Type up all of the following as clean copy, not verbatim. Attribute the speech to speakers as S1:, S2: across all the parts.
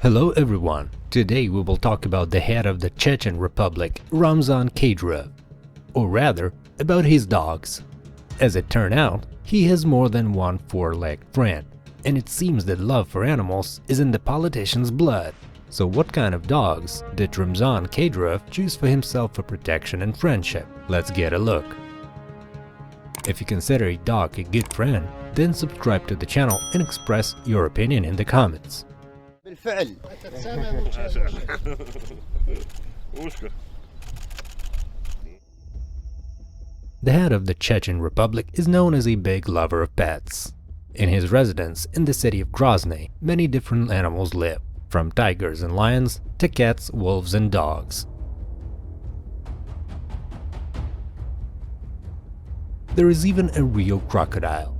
S1: Hello everyone, today we will talk about the head of the Chechen Republic, Ramzan Kadyrov, or rather, about his dogs. As it turned out, he has more than one four-legged friend, and it seems that love for animals is in the politician's blood. So what kind of dogs did Ramzan Kadyrov choose for himself for protection and friendship? Let's get a look. If you consider a dog a good friend, then subscribe to the channel and express your opinion in the comments.
S2: بالفعل.
S1: The head of the Chechen Republic is known as a big lover of pets. In his residence in the city of Grozny, many different animals live, from tigers and lions to cats, wolves and dogs. There is even a real crocodile.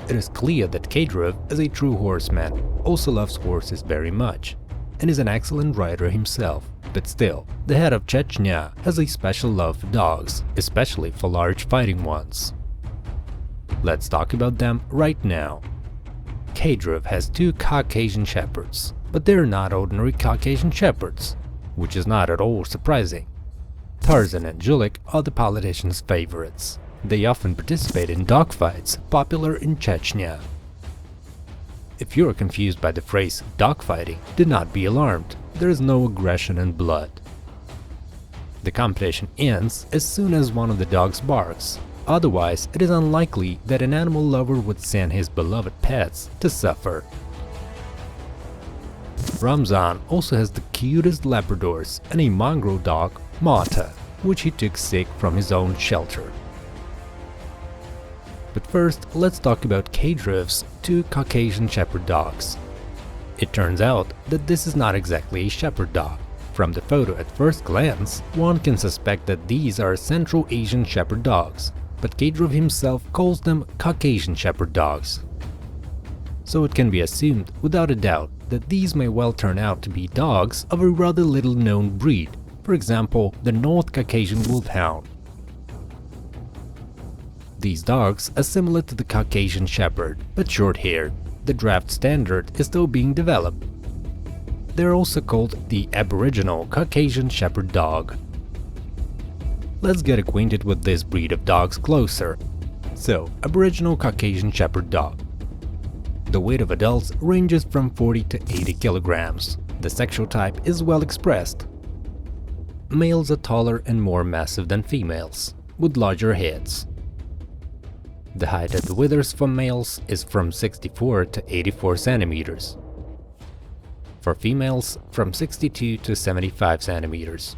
S1: It is clear that Kadyrov, as a true horseman, also loves horses very much, and is an excellent rider himself. But still, the head of Chechnya has a special love for dogs, especially for large fighting ones. Let's talk about them right now. Kadyrov has two Caucasian shepherds, but they're not ordinary Caucasian shepherds, which is not at all surprising. Tarzan and Julik are the politician's favorites. They often participate in dogfights, popular in Chechnya. If you're confused by the phrase dogfighting, do not be alarmed, there is no aggression and blood. The competition ends as soon as one of the dogs barks, otherwise it is unlikely that an animal lover would send his beloved pets to suffer. Ramzan also has the cutest Labradors and a mongrel dog, Marta, which he took sick from his own shelter. But first, let's talk about Kadyrov's two Caucasian shepherd dogs. It turns out that this is not exactly a shepherd dog. From the photo at first glance, one can suspect that these are Central Asian shepherd dogs, but Kadyrov himself calls them Caucasian shepherd dogs. So it can be assumed without a doubt that these may well turn out to be dogs of a rather little-known breed, for example, the North Caucasian Wolfhound. These dogs are similar to the Caucasian Shepherd, but short-haired. The draft standard is still being developed. They're also called the Aboriginal Caucasian Shepherd Dog. Let's get acquainted with this breed of dogs closer. So, Aboriginal Caucasian Shepherd Dog. The weight of adults ranges from 40 to 80 kilograms. The sexual type is well expressed. Males are taller and more massive than females, with larger heads. The height at the withers for males is from 64 to 84 centimeters. For females, from 62 to 75 centimeters.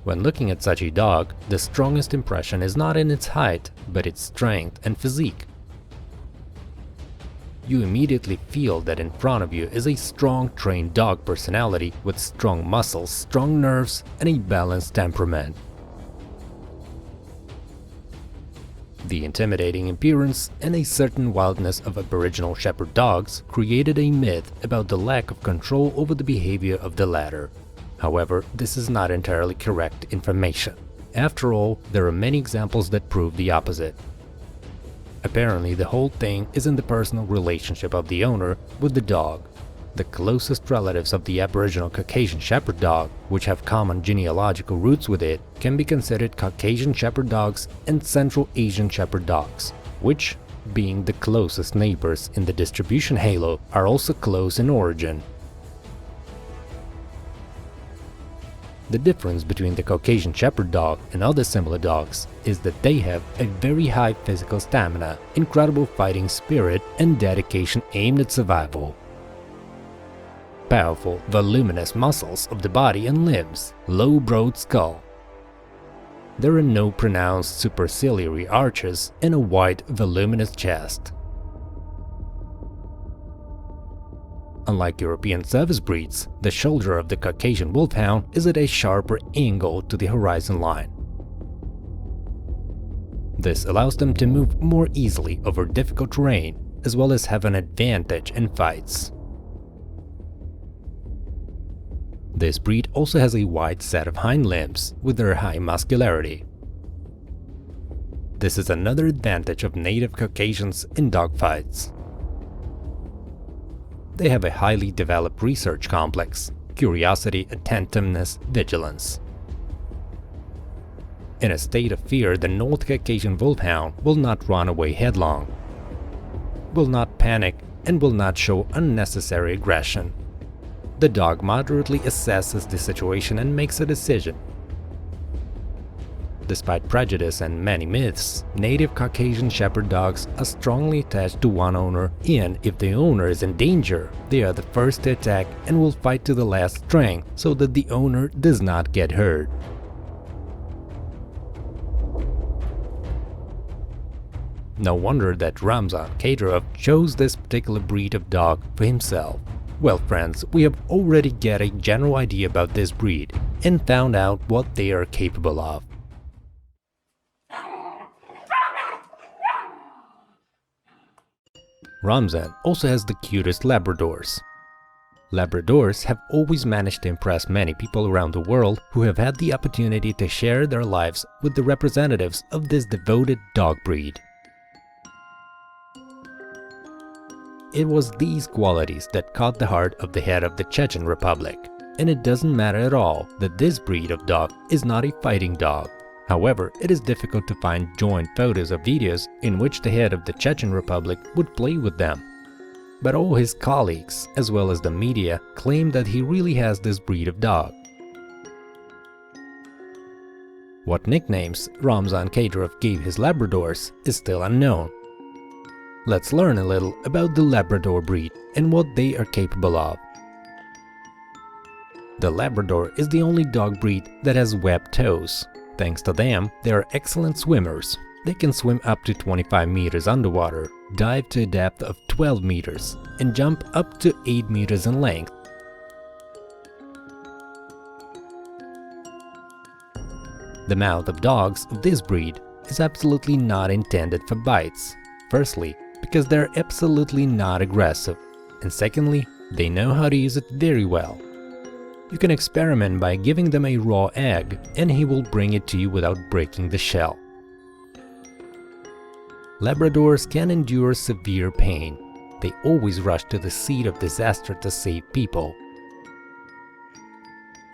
S1: When looking at such a dog, the strongest impression is not in its height, but its strength and physique. You immediately feel that in front of you is a strong, trained dog personality with strong muscles, strong nerves, and a balanced temperament. The intimidating appearance and a certain wildness of Aboriginal shepherd dogs created a myth about the lack of control over the behavior of the latter. However, this is not entirely correct information. After all, there are many examples that prove the opposite. Apparently, the whole thing is in the personal relationship of the owner with the dog. The closest relatives of the Aboriginal Caucasian Shepherd Dog, which have common genealogical roots with it, can be considered Caucasian Shepherd Dogs and Central Asian Shepherd Dogs, which, being the closest neighbors in the distribution halo, are also close in origin. The difference between the Caucasian Shepherd Dog and other similar dogs is that they have a very high physical stamina, incredible fighting spirit, and dedication aimed at survival. Powerful, voluminous muscles of the body and limbs, low broad skull. There are no pronounced superciliary arches and a wide, voluminous chest. Unlike European service breeds, the shoulder of the Caucasian Wolfhound is at a sharper angle to the horizon line. This allows them to move more easily over difficult terrain, as well as have an advantage in fights. This breed also has a wide set of hind limbs with their high muscularity. This is another advantage of native Caucasians in dogfights. They have a highly developed research complex: curiosity, attentiveness, vigilance. In a state of fear, the North Caucasian Wolfhound will not run away headlong, will not panic, and will not show unnecessary aggression. The dog moderately assesses the situation and makes a decision. Despite prejudice and many myths, native Caucasian Shepherd dogs are strongly attached to one owner, and if the owner is in danger, they are the first to attack and will fight to the last strength so that the owner does not get hurt. No wonder that Ramzan Kadyrov chose this particular breed of dog for himself. Well friends, we have already got a general idea about this breed and found out what they are capable of. Ramzan also has the cutest Labradors. Labradors have always managed to impress many people around the world who have had the opportunity to share their lives with the representatives of this devoted dog breed. It was these qualities that caught the heart of the head of the Chechen Republic, and it doesn't matter at all that this breed of dog is not a fighting dog. However, it is difficult to find joint photos or videos in which the head of the Chechen Republic would play with them. But all his colleagues, as well as the media, claim that he really has this breed of dog. What nicknames Ramzan Kadyrov gave his Labradors is still unknown. Let's learn a little about the Labrador breed and what they are capable of. The Labrador is the only dog breed that has webbed toes. Thanks to them, they are excellent swimmers. They can swim up to 25 meters underwater, dive to a depth of 12 meters, and jump up to 8 meters in length. The mouth of dogs of this breed is absolutely not intended for bites. Firstly, because they're absolutely not aggressive, and secondly, they know how to use it very well. You can experiment by giving them a raw egg, and he will bring it to you without breaking the shell. Labradors can endure severe pain. They always rush to the seat of disaster to save people.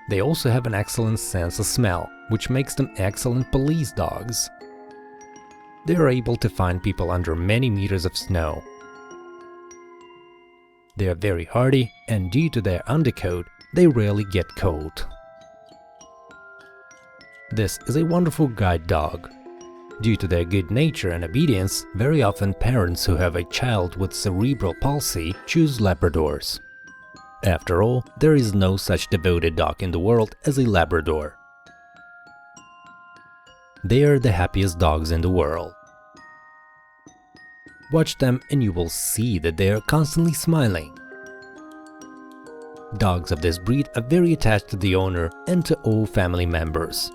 S1: They also have an excellent sense of smell, which makes them excellent police dogs. They are able to find people under many meters of snow. They are very hardy, and due to their undercoat, they rarely get cold. This is a wonderful guide dog. Due to their good nature and obedience, very often parents who have a child with cerebral palsy choose Labradors. After all, there is no such devoted dog in the world as a Labrador. They are the happiest dogs in the world. Watch them and you will see that they are constantly smiling. Dogs of this breed are very attached to the owner and to all family members.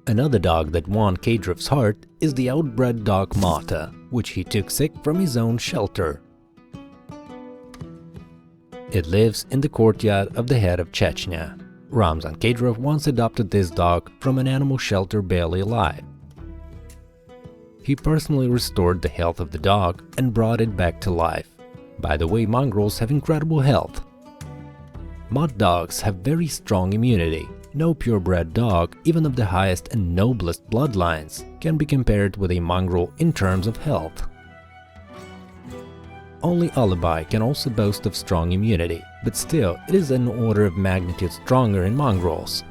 S1: Another dog that won Kadyrov's heart is the outbred dog Mata, which he took sick from his own shelter. It lives in the courtyard of the head of Chechnya. Ramzan Kadyrov once adopted this dog from an animal shelter barely alive. He personally restored the health of the dog and brought it back to life. By the way, mongrels have incredible health. Mutt dogs have very strong immunity. No purebred dog, even of the highest and noblest bloodlines, can be compared with a mongrel in terms of health. Only Alibi can also boast of strong immunity, but still it is an order of magnitude stronger in mongrels.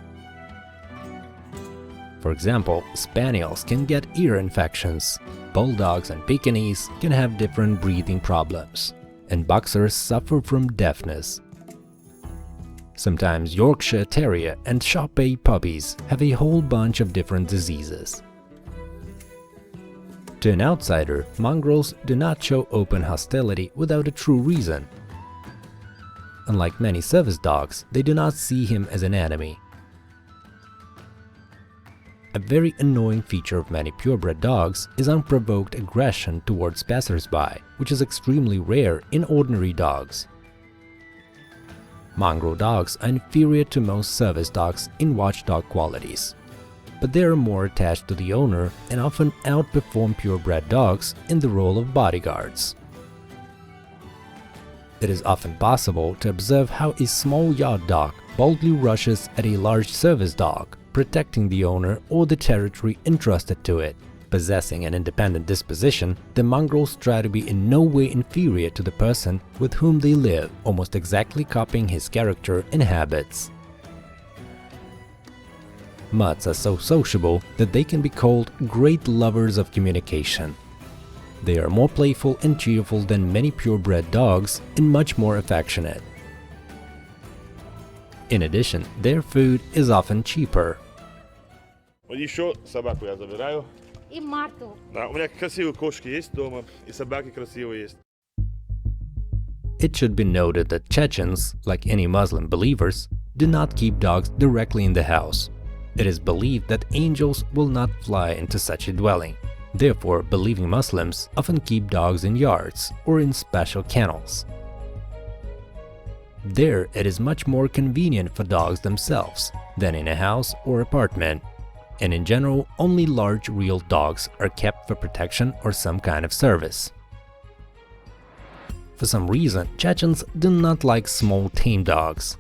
S1: For example, Spaniels can get ear infections, Bulldogs and Pekingese can have different breathing problems, and Boxers suffer from deafness. Sometimes Yorkshire Terrier and Shar-Pei puppies have a whole bunch of different diseases. To an outsider, mongrels do not show open hostility without a true reason. Unlike many service dogs, they do not see him as an enemy. A very annoying feature of many purebred dogs is unprovoked aggression towards passersby, which is extremely rare in ordinary dogs. Mongrel dogs are inferior to most service dogs in watchdog qualities, but they are more attached to the owner and often outperform purebred dogs in the role of bodyguards. It is often possible to observe how a small yard dog boldly rushes at a large service dog, protecting the owner or the territory entrusted to it. Possessing an independent disposition, the mongrels try to be in no way inferior to the person with whom they live, almost exactly copying his character and habits. Mutts are so sociable that they can be called great lovers of communication. They are more playful and cheerful than many purebred dogs and much more affectionate. In addition, their food is often cheaper.
S2: Еще собаку я забираю.
S3: И Марту.
S2: Да, у меня красивые кошки есть дома, и собаки красивые есть.
S1: It should be noted that Chechens, like any Muslim believers, do not keep dogs directly in the house. It is believed that angels will not fly into such a dwelling. Therefore, believing Muslims often keep dogs in yards or in special kennels. There, it is much more convenient for dogs themselves than in a house or apartment. And in general, only large real dogs are kept for protection or some kind of service. For some reason, Chechens do not like small tame dogs.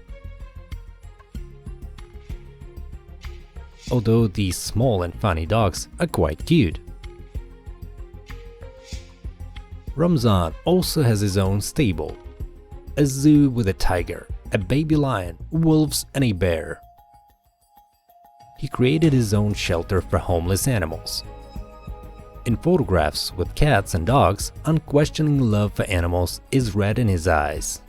S1: Although these small and funny dogs are quite cute. Ramzan also has his own stable, a zoo with a tiger, a baby lion, wolves and a bear. He created his own shelter for homeless animals. In photographs with cats and dogs, unquestioning love for animals is read in his eyes.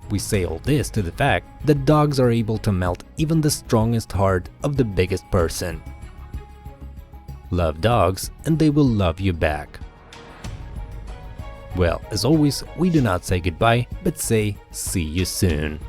S1: We say all this to the fact that dogs are able to melt even the strongest heart of the biggest person. Love dogs and they will love you back. Well, as always, we do not say goodbye, but say see you soon.